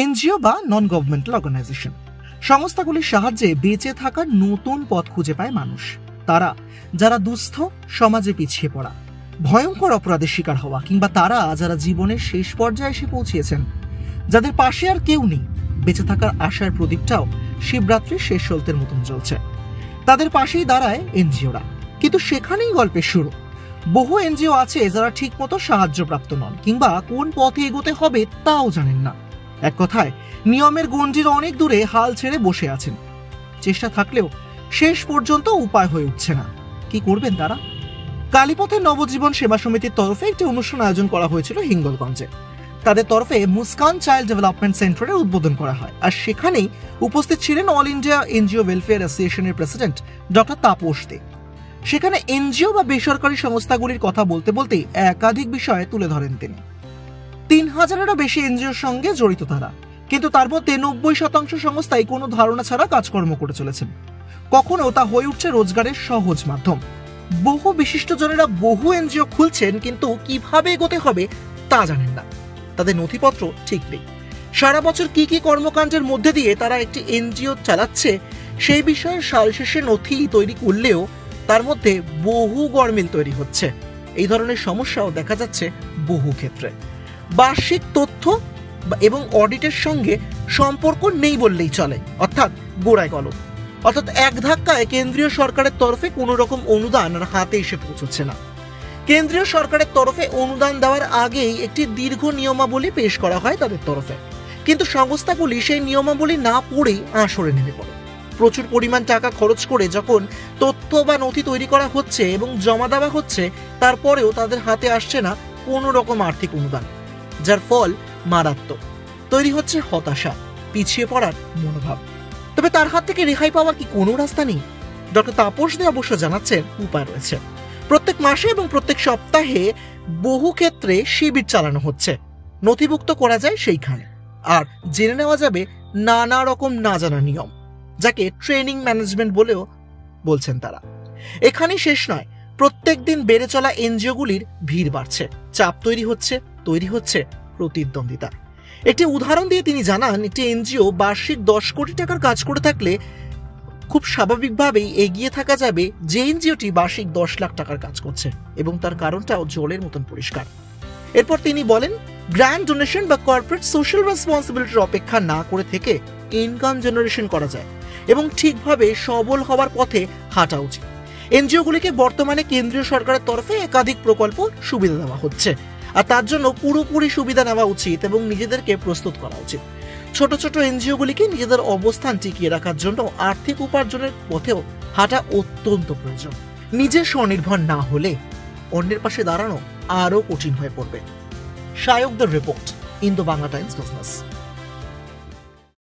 NGO বা নন governmental organisation সংস্থাগুলির সাহায্যে বেঁচে থাকার নতুন পথ খুঁজে পায় মানুষ। তারা যারা দুস্থ, সমাজে পিছিয়ে পড়া, ভয়ঙ্কর অপরাধের শিকার হওয়া, কিংবা তারা যারা জীবনের শেষ পর্যায়ে এসে পৌঁছিয়েছেন, যাদের পাশে আর কেউ নেই, বেঁচে থাকার আশার প্রদীপটাও শিবরাত্রির শেষ সলতের মতন জ্বলছে। তাদের পাশেই দাঁড়ায় এনজিওরা। কিন্তু সেখানেই গল্পের শুরু। বহু এনজিও আছে যারা ঠিকমতো সাহায্যপ্রাপ্ত নন, কিংবা কোন পথে এগোতে হবে তাও জানেন না। এক কথায় নিয়মের গণ্ডির অনেক দূরে হাল ছেড়ে বসে আছেন। চেষ্টা থাকলেও শেষ পর্যন্ত উপায় হয়ে উঠছে না। কি করবেন তারা? কালীপথের নবজীবন সেবা সমিতির তরফে একটি অনুষ্ঠান আয়োজন করা হয়েছিল হিঙ্গলগঞ্জে। তাদের তরফে মুস্কান চাইল্ড ডেভেলপমেন্ট সেন্টারের উদ্বোধন করা হয়, আর সেখানেই উপস্থিত ছিলেন অল ইন্ডিয়া এনজিও ওয়েলফেয়ার অ্যাসোসিয়েশনের প্রেসিডেন্ট ডক্টর তাপস দে। সেখানে এনজিও বা বেসরকারি সংস্থাগুলির কথা বলতে বলতে একাধিক বিষয়ে তুলে ধরেন তিনি। 3000-এরও বেশি এনজিওর সঙ্গে জড়িত তারা, কিন্তু তার মধ্যে 90% সংস্থাই কোনো ধারণা ছাড়া কাজকর্ম করে চলেছেন। কখনো তা হয়ে উঠছে রোজগারের সহজ মাধ্যম। বহু বিশিষ্টজনেরা বহু এনজিও খুলছেন, কিন্তু কিভাবে এগোতে হবে তা জানেন না। তাদের নথিপত্র ঠিক নেই। সারা বছর কি কি কর্মকাণ্ডের মধ্যে দিয়ে তারা একটি এনজিও চালাচ্ছে সেই বিষয়ে সাল শেষে নথি তৈরি করলেও তার মধ্যে বহু গরমিল তৈরি হচ্ছে। এই ধরনের সমস্যাও দেখা যাচ্ছে বহু ক্ষেত্রে। বার্ষিক তথ্য এবং অডিটের সঙ্গে সম্পর্ক নেই বললেই চলে, অর্থাৎ গোড়ায় গলদ। অর্থাৎ এক ধাক্কায় কেন্দ্রীয় সরকারের তরফে কোনো রকম অনুদান আর হাতে এসে পৌঁছচ্ছে না। কেন্দ্রীয় সরকারের তরফে অনুদান দেওয়ার আগেই একটি দীর্ঘ নিয়মাবলী পেশ করা হয় তাদের তরফে, কিন্তু সংস্থাগুলি সেই নিয়মাবলী না পড়েই আঁশড়ে নেমে পড়ে। প্রচুর পরিমাণ টাকা খরচ করে যখন তথ্য বা নথি তৈরি করা হচ্ছে এবং জমা দেওয়া হচ্ছে, তারপরেও তাদের হাতে আসছে না কোনো রকম আর্থিক অনুদান, যার ফল মারাত্মক। তৈরি হচ্ছে হতাশা, পিছিয়ে পড়ার মনোভাব। তবে তার হাত থেকে রেহাই পাওয়ার কি কোনো রাস্তা নেই? ডক্টর তাপস দে অবশ্য জানাচ্ছেন উপায় রয়েছে। প্রত্যেক মাসে এবং প্রত্যেক সপ্তাহে বহু ক্ষেত্রে শিবির চালানো হচ্ছে। নথিভুক্ত করা যায় সেইখানে, আর জেনে নেওয়া যাবে নানা রকম না জানা নিয়ম, যাকে ট্রেনিং ম্যানেজমেন্ট বলেও বলছেন তারা। এখানেই শেষ নয়, প্রত্যেক দিন বেড়ে চলা এনজিওগুলির ভিড় বাড়ছে, চাপ তৈরি হচ্ছে প্রতিদ্বন্দ্বিতা। একটি উদাহরণ দিয়ে তিনি জানান, একটি এনজিও বার্ষিক 10 কোটি টাকার কাজ করে থাকলে খুব স্বাভাবিকভাবেই এগিয়ে থাকা যাবে যে এনজিওটি বার্ষিক 10 লাখ টাকার কাজ করছে, এবং তার কারণটাও জলের মতন পরিষ্কার। এরপর তিনি বলেন, গ্র্যান্ড ডোনেশন বা কর্পোরেট সোশ্যাল রেসপন্সিবিলিটির অপেক্ষা না করে থেকে ইনকাম জেনারেশন করা যায় এবং ঠিকভাবে সবল হওয়ার পথে হাঁটা উচিত। এনজিওগুলিকে বর্তমানে কেন্দ্রীয় সরকারের তরফে একাধিক প্রকল্প সুবিধা দেওয়া হচ্ছে, আর তার জন্য পুরোপুরি সুবিধা নেওয়া উচিত এবং নিজেদেরকে প্রস্তুত করা উচিত। ছোট ছোট এনজিওগুলিকে নিজেদের অবস্থান টিকিয়ে রাখার জন্য আর্থিক উপার্জনের পথেও হাঁটা অত্যন্ত প্রয়োজন। নিজে স্বনির্ভর না হলে অন্যের পাশে দাঁড়ানো আরও কঠিন হয়ে পড়বে। শায়কদের report, Indo Bangla Times business.